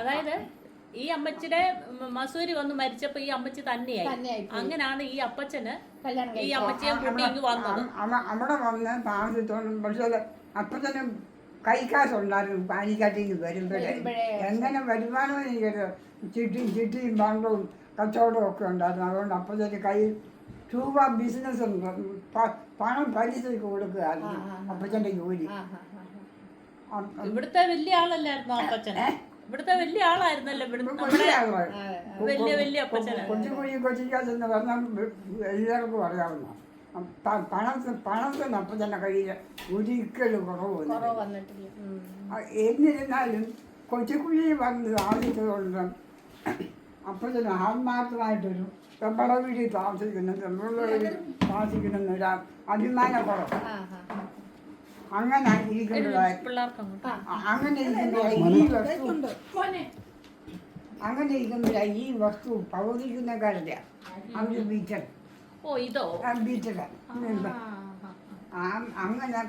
അതായത് ഈ അമ്മച്ചിയുടെ മസൂരി വന്ന് മരിച്ചപ്പോ ഈ അമ്മച്ചി തന്നെയായി. അങ്ങനാണ് ഈ അപ്പച്ചന് ഈ അമ്മച്ചിയെ കൂട്ടി ഇങ്ങ് വന്നത്. അവിടെ വന്ന് താമസിച്ചോളും. പക്ഷേ അപ്പച്ചന് കൈക്കാശുണ്ടായിരുന്നു. പാനിക്കാട്ടിക്ക് വരുമ്പോഴേ എങ്ങനെ വരുമാനം എനിക്കത് ചിട്ടിയും പണ്ടവും കച്ചവടവും ഒക്കെ ഉണ്ടായിരുന്നു. അതുകൊണ്ട് അപ്പച്ചന് കൈ രൂപ ബിസിനസ് ഉണ്ട്. പണം പലിശയ്ക്ക് കൊടുക്കുകയായിരുന്നു അപ്പച്ചൻ്റെ ജോലി. ഇവിടുത്തെ വലിയ ആളല്ലായിരുന്നു അപ്പച്ചന്. ഇവിടുത്തെ വലിയ ആളായിരുന്നല്ലോ. വലിയ വലിയ അപ്പച്ചന് കൊച്ചിക്കാശെന്ന് പറഞ്ഞാൽ എല്ലാവർക്കും അറിയാവുന്ന പണത്തിന് അപ്പച്ചൻ്റെ കയ്യിൽ ഒരിക്കലും കുറവ് വന്നിട്ടില്ല. എന്നിരുന്നാലും കൊച്ചിക്കുഴി വന്ന് താമസിച്ചതുകൊണ്ട് അപ്പച്ചന് ആത്മാർത്ഥമായിട്ടൊരു തെമ്പട വീട്ടിൽ താമസിക്കുന്ന അഭിമാനക്കുറവ്. അങ്ങനെ ഇരിക്കുമ്പോഴായി ഈ വസ്തു പൗതിക്കുന്നക്കാരുടെ അവര് ബീച്ചർ അങ്ങനെ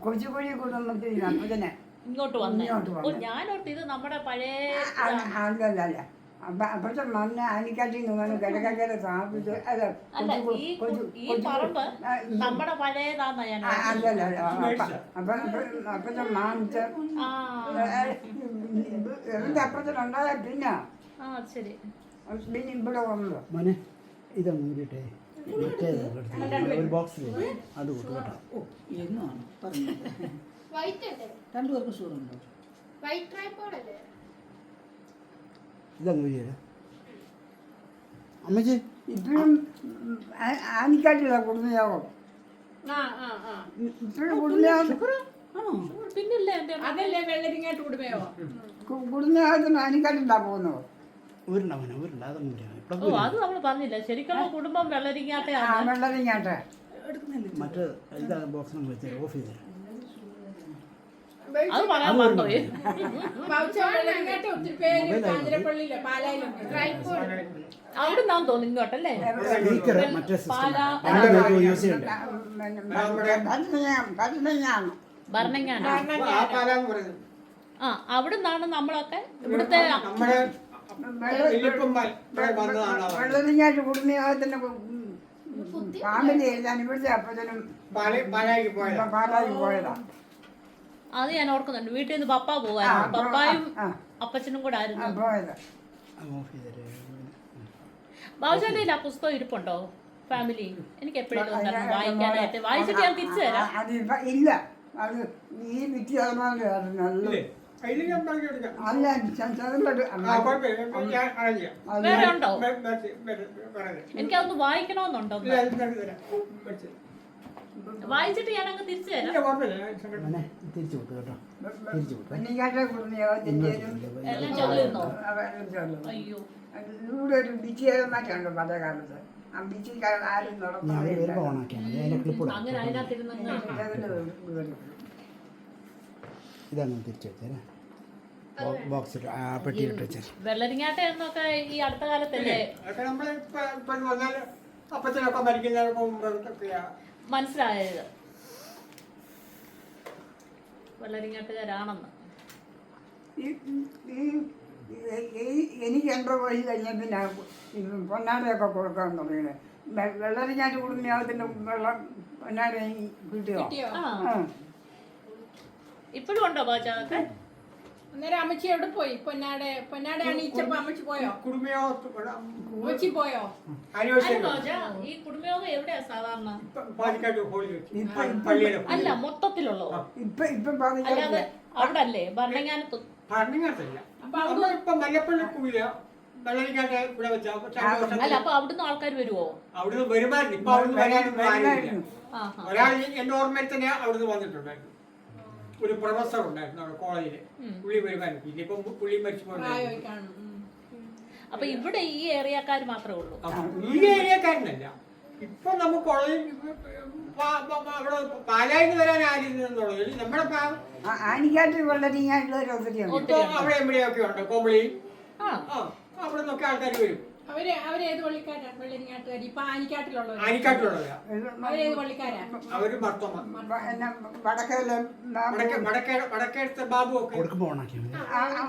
കൊച്ചുകുഴി കുടുംബത്തിൽ അപ്പച്ചനെ ഇങ്ങോട്ട് വന്നു. ഞാനോട്ട് ഇത് നമ്മുടെ പഴയ അല്ലല്ല. അപ്പഴത്തെ മണ്ണ് ആനിക്കാട്ടിന്ന് വന്ന് കിഴക്കര സ്ഥാപിച്ച് അല്ലല്ല. അപ്പഴത്തെ മാംസം എന്റെ അപ്പഴത്തിനുണ്ടായ പിന്നെ ഇവിടെ വന്നത് മോനെ ഇതൊന്നും ഊരിട്ടെ ഒരു ബോക്സിൽ അത് കൂട്ടുകേട്ടോ. രണ്ടുപേർക്ക് ഷുഗറുണ്ടോ? ഇതങ്ങ് ഊരിയല്ലേ അമ്മച്ചി? ഇപ്പോഴും ആനിക്കാട്ടില്ല കുടുംബയോഗം. ഇപ്പോഴും കുടുംബയോഗത്തിന് ആനിക്കാട്ടിണ്ടാ പോകുന്നത്. ഊരുണ്ട മോനെ ഊരുണ്ട. അതൊന്നും അത് നമ്മള് പറഞ്ഞില്ല. ശരിക്കുള്ള കുടുംബം വെള്ളരിങ്ങാട്ടെ. വെള്ളരിങ്ങാട്ടെ മറ്റേ ഇതാ ബോക്സ് നമ്മൾ വെച്ചാൽ ഓഫ് ചെയ്ത് അത് പറയാൻ മറന്നുപോയി. അവിടെ നിന്നാന്ന് തോന്നുന്നു ഇങ്ങോട്ടല്ലേ ഭരണങ്ങാണ്. ആ അവിടെ നിന്നാണ് നമ്മളൊക്കെ ഇവിടുത്തെ വെള്ളരിങ്ങാട്ട് കുടുംബയോഗത്തിന്റെ ഫാമിലി എഴുതാൻ ഇവിടുത്തെ അപ്പച്ചനും പാലായി പോയതാ. അത് ഞാൻ ഓർക്കുന്നുണ്ട്. വീട്ടിൽ നിന്ന് പപ്പ പോവായിരുന്നു. പപ്പായും അപ്പച്ചനും കൂടെ ആയിരുന്നു പോയത്. ബാബുചാന്റെ ആ പുസ്തകം ഇരിപ്പുണ്ടോ ഫാമിലി? എനിക്ക് എപ്പോഴും വായിക്കാനായിട്ട്. വായിച്ചിട്ട് ഞാൻ തിരിച്ചു തരാം. ഇല്ല, അത് ഈ വ്യത്യാസമായിരുന്നു. വേറെ ഉണ്ടോ? എനിക്കതൊന്ന് വായിക്കണമെന്നുണ്ടോ? വായിച്ചിട്ട് ഞാൻ അങ്ങ് തിരിച്ചു തരാം. തിരിച്ചു വിട്ടു കേട്ടോ. അയ്യോ ഇവിടെ ഒരു വിജയമാറ്റുണ്ട് പഴയ കാലത്ത്. ആ വിജയക്കാരൻ ആരും അങ്ങനെ അതിനകത്തിരുന്ന് ഇതാണ് തിരിച്ചു വെച്ചേ ബോക്സിൽ പെട്ടിയിട്ട് വെച്ചേ. വെള്ളരിങ്ങാട്ട എന്നൊക്കെ ഈ അടുത്ത കാലത്തല്ലേ മനസ്സിലായത് വെള്ളരിങ്ങാട്ടുകാരാണെന്ന്. എനിക്ക് 8 വയസ്സ് കഴിഞ്ഞ പിന്നെ പൊന്നാടയൊക്കെ കൊടുക്കാൻ തുടങ്ങിയത്. വെള്ളരിങ്ങാട്ട് കുടുംബയോഗത്തിന്റെ വെള്ളം പൊന്നാട കിട്ടിയോ? ഇപ്പോഴും ഉണ്ടോ പാചകമൊക്കെ? അന്നേരം അമ്മച്ചി എവിടെ പോയി? പൊന്നാടെ അണിയിച്ചപ്പോ അമ്മച്ചി പോയോ? അമ്മച്ചി പോയോ? ഈ കുടുംബയോഗം എവിടെയാ സാധാരണ? അല്ല മൊത്തത്തിലുള്ളോ? അല്ലാതെ അവിടെ അല്ലേ ഭരണങ്ങാനത്ത്? അല്ല അപ്പൊ അവിടുന്ന് ആൾക്കാർ വരുവോ? അവിടുന്ന് വരുമായിരുന്നു. ഇപ്പൊ അവിടുന്ന് വരാനും ഒരാൾ എന്റെ ഓർമ്മയിൽ തന്നെ അവിടുന്ന് വന്നിട്ടുണ്ടായിരുന്നു. ഒരു പ്രൊഫസർ ഉണ്ടായിരുന്നു അവിടെ കോളേജില്. പുള്ളി വരുമാനം. ഇനിയിപ്പം പുള്ളി മരിച്ചു പോയി. അപ്പൊ ഇവിടെ ഈ ഏരിയക്കാർ മാത്രമേ ഉള്ളൂ? ഈ ഏരിയക്കാരനല്ല. ഇപ്പൊ നമുക്ക് അവിടെ പാലായിന്ന് വരാൻ ആരുന്നുള്ളത് നമ്മുടെ ആനിക്കാട്ട് വെള്ളരിങ്ങാട്ടുള്ള അവിടെ എവിടെയൊക്കെ ഉണ്ട്. കോമളി അവിടെ നിന്നൊക്കെ ആൾക്കാർ വരും. അവരേത് പള്ളിക്കാരാ? വെള്ളരിങ്ങാട്ടുകാർ ഇപ്പൊ ആനിക്കാട്ടിലുള്ളവർ. ആനിക്കാട്ടിലുള്ളവരാ. അവരേത് പള്ളിക്കാരാ? അവര് മർത്തോമ. വടക്കേലെ വടക്കേടുത്ത ബാബു ഒക്കെ കൊടുക്കുമ്പോൾ ഓണാക്കിയാൽ മതി.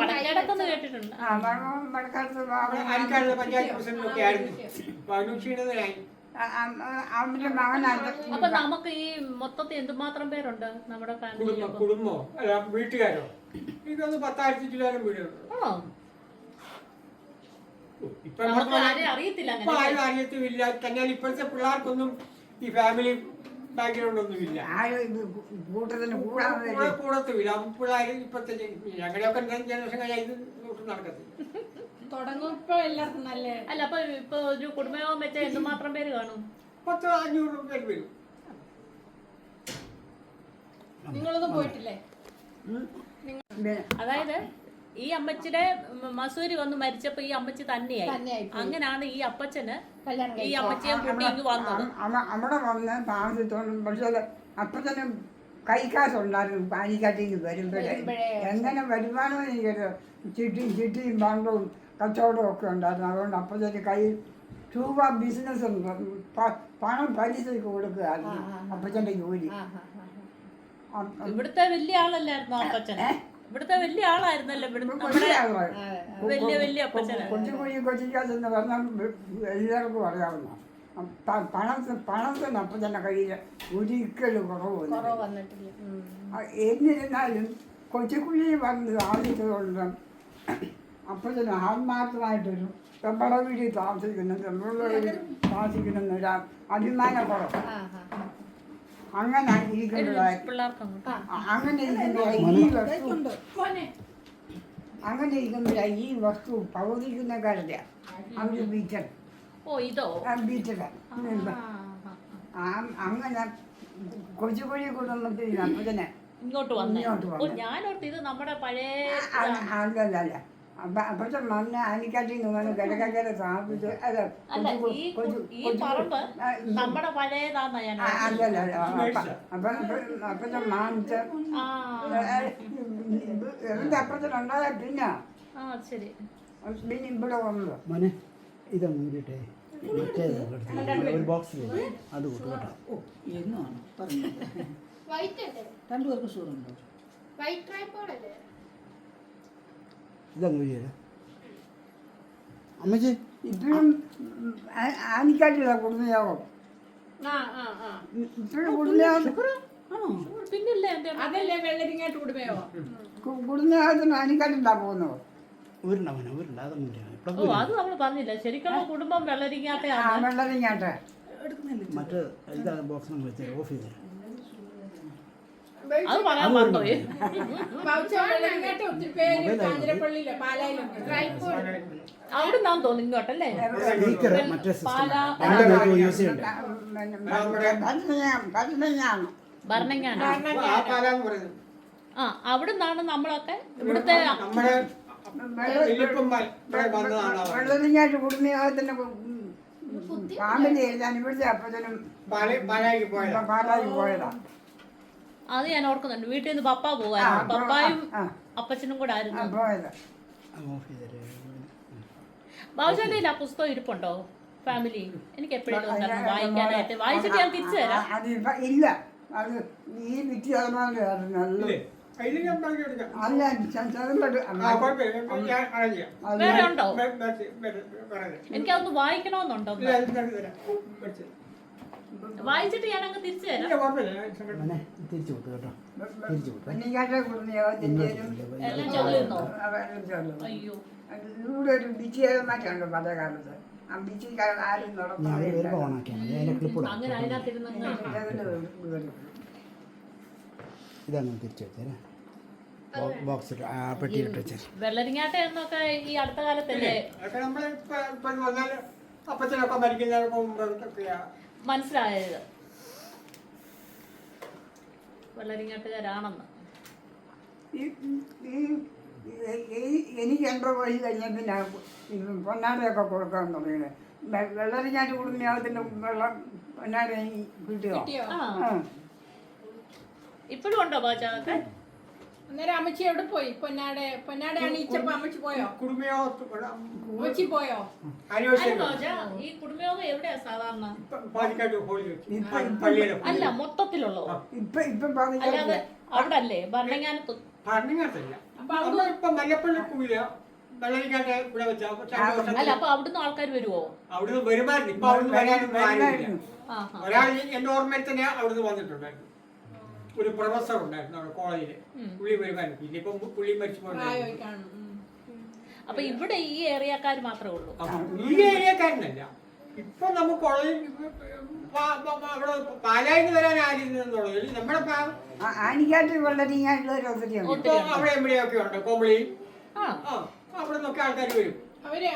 വടക്കേടത്തൊന്ന് കേട്ടിട്ടുണ്ട്. വടക്കാലത്ത് ആനിക്കാട്ടിലെ പഞ്ചായത്ത് പ്രസിഡന്റ് ഒക്കെ ആയിരുന്നു. അപ്പൊ അവന് ക്ഷീണിതനായി. അവന്റെ മകനാണ്. അപ്പൊ നമുക്ക് ഈ മൊത്തത്തിൽ എന്തുമാത്രം പേരുണ്ട് നമ്മുടെ ഫാമിലിയിൽ? കുടുംബമോ അല്ല വീട്ടുകാരോ? ഇതൊന്ന് 10,000 ചില്ലാനും വീടുകളുണ്ട്. ആണോ? ഇപ്പൊ നമുക്ക് ആരെയും അറിയത്തില്ല ഇപ്പൊ അങ്ങനെ. ആരും അറിയത്തുമില്ല. തന്നെയാണ് ഇപ്പോഴത്തെ പിള്ളേർക്കൊന്നും ഈ ഫാമിലി ബാക്ക്ഗ്രൗണ്ട് ഒന്നും ഇല്ല. ആരും ഇത് കൂട്ടത്തിന് കൂടാതെ കൂടത്തുമില്ല. പിള്ളേർ ഇപ്പോഴത്തെ ഞങ്ങളുടെയൊക്കെ ജനറേഷൻ കഴിഞ്ഞാൽ ഇത് ഒട്ടും നടക്കത്തില്ല. തുടങ്ങും ഇപ്പൊ എല്ലാവർക്കും നല്ല. അല്ല അപ്പൊ ഇപ്പൊ ഒരു കുടുംബയോഗം വെച്ചാൽ എന്തുമാത്രം പേര് കാണും? 100-500 പേര് വരും. നിങ്ങളൊന്നും പോയിട്ടില്ലേ? അതായത് ഈ അമ്മച്ചിയുടെ മസൂരി വന്ന് മരിച്ചപ്പോ ഈ അമ്മച്ചി തന്നെയായി. അങ്ങനാണ് ഈ അപ്പച്ചന് ഈ അമ്മച്ചിയെ കൂട്ടി ഇങ്ങ് വന്നത്. അവിടെ വന്ന് താമസിച്ചോണ്ട് പക്ഷേ അപ്പത്തന്നെ കൈക്കാശുണ്ടായിരുന്നു പാനിക്കാട്ടിക്ക് വരുമ്പോഴേ. എങ്ങനെ വരുമാനം എനിക്കത് ചിട്ടിയും ബണ്ടവും കച്ചവടവും ഒക്കെ ഉണ്ടായിരുന്നു. അതുകൊണ്ട് അപ്പച്ചന് കൈ രൂപ ബിസിനസ് പണം പലിശയ്ക്ക് കൊടുക്കുകയായിരുന്നു അപ്പച്ചൻ്റെ ജോലി. ഇവിടുത്തെ വലിയ ആളല്ലായിരുന്നു അപ്പച്ചന്? ഇവിടുത്തെ വലിയ ആളായിരുന്നല്ലോ വലിയ വലിയ അപ്പച്ചന്. കൊച്ചിക്കാശെന്ന് പറഞ്ഞാൽ എല്ലാവർക്കും അറിയാവുന്ന പണത്തിന് അപ്പച്ചൻ്റെ കയ്യിൽ ഒരിക്കലും കുറവ് വന്നിട്ടില്ല. എന്നിരുന്നാലും കൊച്ചിക്കുഴി വന്ന് താമസിച്ചതുകൊണ്ട് അപ്പച്ചന് ആത്മാർത്ഥമായിട്ടൊരു തെമ്പട വീട്ടിൽ താമസിക്കുന്നൊരു അഭിമാനക്കുറവ്. അങ്ങനെ ഇരിക്കുമ്പോഴായി ഈ വസ്തു പൗതിക്കുന്നക്കാരുടെ അവര് ബീച്ചർ ബീച്ചർ അങ്ങനെ കൊച്ചുകുഴി കുടുംബത്തിൽ അപ്പച്ചനെ ഇങ്ങോട്ട് വന്നു. ഞാനോർത്ത് ഇത് നമ്മുടെ പഴയ അല്ലല്ല അപ്പഴത്തെ മണ്ണ് ആനിക്കാട്ടിന്ന് വന്ന് കിഴക്കര സ്ഥാപിച്ച് ഈ പറമ്പ് നമ്മുടെ പഴയതാന്നാ ഞാൻ. അല്ലല്ല അപ്പഴത്തെ മാനിച്ച് എന്ത് അപ്പഴത്തിനുണ്ടായ പിന്നെ ശരി പിന്നെ ഇവിടെ വന്നത് മോനെ ഇതൊന്നും ഊരിട്ടെ മറ്റേത് ഒരു ബോക്സിൽ അത് കൂട്ടും കേട്ടോ. രണ്ടുപേർക്ക് ഷുഗറുണ്ടോ? ഇതങ്ങ് ഊരിയല്ലേ അമ്മച്ചി? ഇപ്പോഴും ആനിക്കാട്ടില്ല കുടുംബയോഗം. ഇപ്പോഴും കുടുംബയോഗം പിന്നില്ലേ അതല്ലേ വെള്ളരിങ്ങാട്ട് കുടുംബയോ? കുടുംബയോഗത്തിന് ആനിക്കാട്ടിണ്ടാ പോകുന്നത്. ഊരുണ്ട മോനെ ഊരുണ്ട അതൊന്നും ഊരിയാ. അത് നമ്മൾ പറഞ്ഞില്ല. ശരിക്കുള്ള കുടുംബം വെള്ളരിങ്ങാട്ടെ. വെള്ളരിങ്ങാട്ടെ മറ്റേ ഇതാ ബോക്സ് നമ്മൾ വെച്ചാൽ ഓഫ് ചെയ്ത് അത് പറയാൻ മറന്നുപോയി. ഒത്തിരി പേര് കാഞ്ഞിരപ്പള്ളിയിലെ പാലായിലുണ്ട്. അവിടെ നിന്നാന്ന് തോന്നുന്നു ഇങ്ങോട്ടല്ലേ? മറ്റേ പാലാ യൂസ് ചെയ്യണ്ട. ഭരണങ്ങാണ്. പറയുന്നത് അവിടെ നിന്നാണ് നമ്മളൊക്കെ ഇവിടുത്തെ വെള്ളരിങ്ങാട്ട് കുടുംബയോഗത്തിന്റെ ഫാമിലി എഴുതാൻ ഇവിടുത്തെ അപ്പച്ചനും പാലായി പോയതാ. അത് ഞാൻ ഓർക്കുന്നുണ്ട്. വീട്ടിൽ നിന്ന് പപ്പ പോവായിരുന്നു. പപ്പായും അപ്പച്ചനും കൂടെ ആയിരുന്നു പോയത്. ബാബുചാന്റെ ആ പുസ്തകം ഇരിപ്പുണ്ടോ ഫാമിലി? എനിക്ക് എപ്പോഴും വായിക്കാനായിട്ട്. വായിച്ചിട്ട് ഞാൻ തിരിച്ചു തരാം. അതിപ്പോ ഇല്ല. അത് ഈ വിദ്യാസമാരുടെ അല്ല വേറെ ഉണ്ടോ? എനിക്കതൊന്ന് വായിക്കണമെന്നുണ്ടോ? വായിച്ചിട്ട് ഞാൻ അങ്ങ് തിരിച്ചു തരാം. തിരിച്ചു വിട്ടു കേട്ടോ. തിരിച്ചു വിട്ടു. എല്ലാം ചൊല്ലുന്നോ? അയ്യോ ഇവിടെ ഒരു വിജയമാറ്റുണ്ട് പഴയ കാലത്ത്. ആ വിജയക്കാരൻ ആരും അങ്ങനെ അതിനകത്തിരുന്ന് ഇതാണ് തിരിച്ചു വെച്ചേ ബോക്സിൽ പെട്ടിയിട്ട് വെച്ചേ. വെള്ളരിങ്ങാട്ട എന്നൊക്കെ ഈ അടുത്ത കാലത്തല്ലേ അപ്പച്ചനൊക്കെ മരിക്കുന്നതൊക്കെ മുമ്പൊക്കെയാ മനസ്സിലായത് വെള്ളരിങ്ങാട്ടുകാരാണെന്ന്. എനിക്ക് 80 വയസ്സ് കഴിഞ്ഞ പിന്നെ പൊന്നാടയൊക്കെ കൊടുക്കാൻ തുടങ്ങിയത്. വെള്ളരിങ്ങാട്ട് കുടുംബയോഗത്തിന്റെ വെള്ളം പൊന്നാട കിട്ടിയോ? ഇപ്പോഴും ഉണ്ടോ പാചകമൊക്കെ? അന്നേരം അമ്മച്ചി എവിടെ പോയി പൊന്നാടെ അണിയിച്ചപ്പോ അമ്മച്ചി പോയോ അമ്മച്ചി പോയോ ആനിവേഴ്സറി റോജ, ഈ കുടുംബയോഗം എവിടെയാ സാധാരണ? പാലിക്കാട്ട് ഹോളിൽ പള്ളിയിലെ അല്ല, മൊത്തത്തിലുള്ളോ? ഇപ്പം അല്ലാതെ അവിടെ അല്ലേ ഭരണങ്ങാനത്ത്? ഭരണങ്ങാട്ടല്ല. ഇപ്പൊ മല്ലപ്പള്ളി കൂല വെള്ളരിക്കാട്ടെ ഇവിടെ വെച്ചാ അല്ല, അപ്പൊ അവിടുന്ന് ആൾക്കാർ വരുവോ? അവിടുന്ന് വരുമായിരുന്നു. ഇപ്പൊ അവിടുന്ന് വരാനൊന്നും ആരുമില്ല. ആഹാ. ഒരാൾ എന്റെ ഓർമ്മയിൽ തന്നെ അവിടുന്ന് വന്നിട്ടുണ്ടായിരുന്നു. ഒരു പ്രൊഫസർ ഉണ്ടായിരുന്നു അവിടെ കോളേജില്. പുള്ളി വരുമായിരുന്നു. പിന്നെ ഇപ്പൊ പുള്ളി മരിച്ചു പോയി. അപ്പൊ ഇവിടെ ഈ ഏരിയക്കാർ മാത്രമേ ഉള്ളൂ? ഈ ഏരിയക്കാരനല്ല. ഇപ്പൊ നമുക്ക് കോളേജിൽ അവിടെ പാലായിന്ന് വരാൻ ആരുന്നുള്ളത് നമ്മുടെ ആനിക്കാട്ട് വെള്ളരിങ്ങാട്ടുള്ള ഇപ്പൊ അവിടെ എവിടെയൊക്കെ ഉണ്ട്. കോമളി അവിടെ നിന്നൊക്കെ ആൾക്കാർ വരും.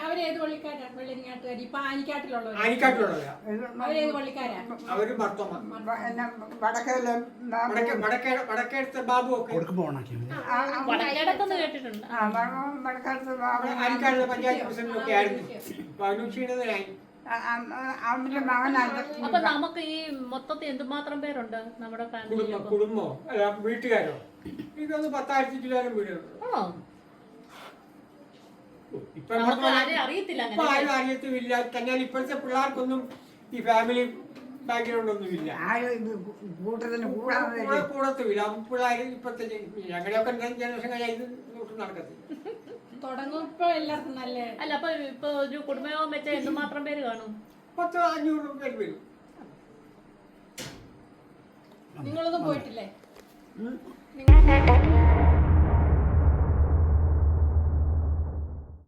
അവരേത് പള്ളിക്കാരാ? വെള്ളരിങ്ങാട്ടുകാരി ഇപ്പൊ ആനിക്കാട്ടിലുള്ളവർ. ആനിക്കാട്ടിലുള്ളതാ. അവരേത് പള്ളിക്കാരാ? അവര് ഭർത്തമ്മ വടക്കേ വടക്കേടുത്ത ബാബു ഒക്കെ വടക്കേടത്തെന്ന് കേട്ടിട്ടുണ്ട്. വടക്കാലത്ത് ആനിക്കാടുള്ള പഞ്ചായത്ത് പ്രസിഡന്റ് ഒക്കെ ആയിരുന്നു. ഇപ്പൊ അതിന് ക്ഷീണിതനായി. അവന്റെ മകനാണ്. അപ്പൊ നമുക്ക് ഈ മൊത്തത്തിൽ എന്തുമാത്രം പേരുണ്ട് നമ്മുടെ ഫാമിലി? കുടുംബമോ അല്ല വീട്ടുകാരോ? ഇതൊന്ന് 10,000 ചില്ലാനും വീടുകളുണ്ട്. ഇപ്പൊ നമുക്ക് ആരെയും അറിയത്തില്ല ഇപ്പൊ ആരും അറിയത്തുമില്ല. തന്നെ ഇപ്പോഴത്തെ പിള്ളേർക്കൊന്നും ഈ ഫാമിലി ബാക്ക്ഗ്രൗണ്ട് ഒന്നും ഇല്ല. കൂട്ടത്തിന് കൂടത്തുമില്ല. പിള്ളേർ ഇപ്പോഴത്തെ ഞങ്ങളുടെയൊക്കെ ജനറേഷൻ കഴിഞ്ഞാൽ ഇത് നടക്കത്തില്ല. തുടങ്ങും ഇപ്പൊ എല്ലാവർക്കും നല്ല. അല്ല, അപ്പൊ ഇപ്പൊ ഒരു കുടുംബയോഗം വെച്ചാൽ എന്തുമാത്രം പേര് കാണും? 100-500 പേര് വരും. നിങ്ങളൊന്നും പോയിട്ടില്ലേ? ആ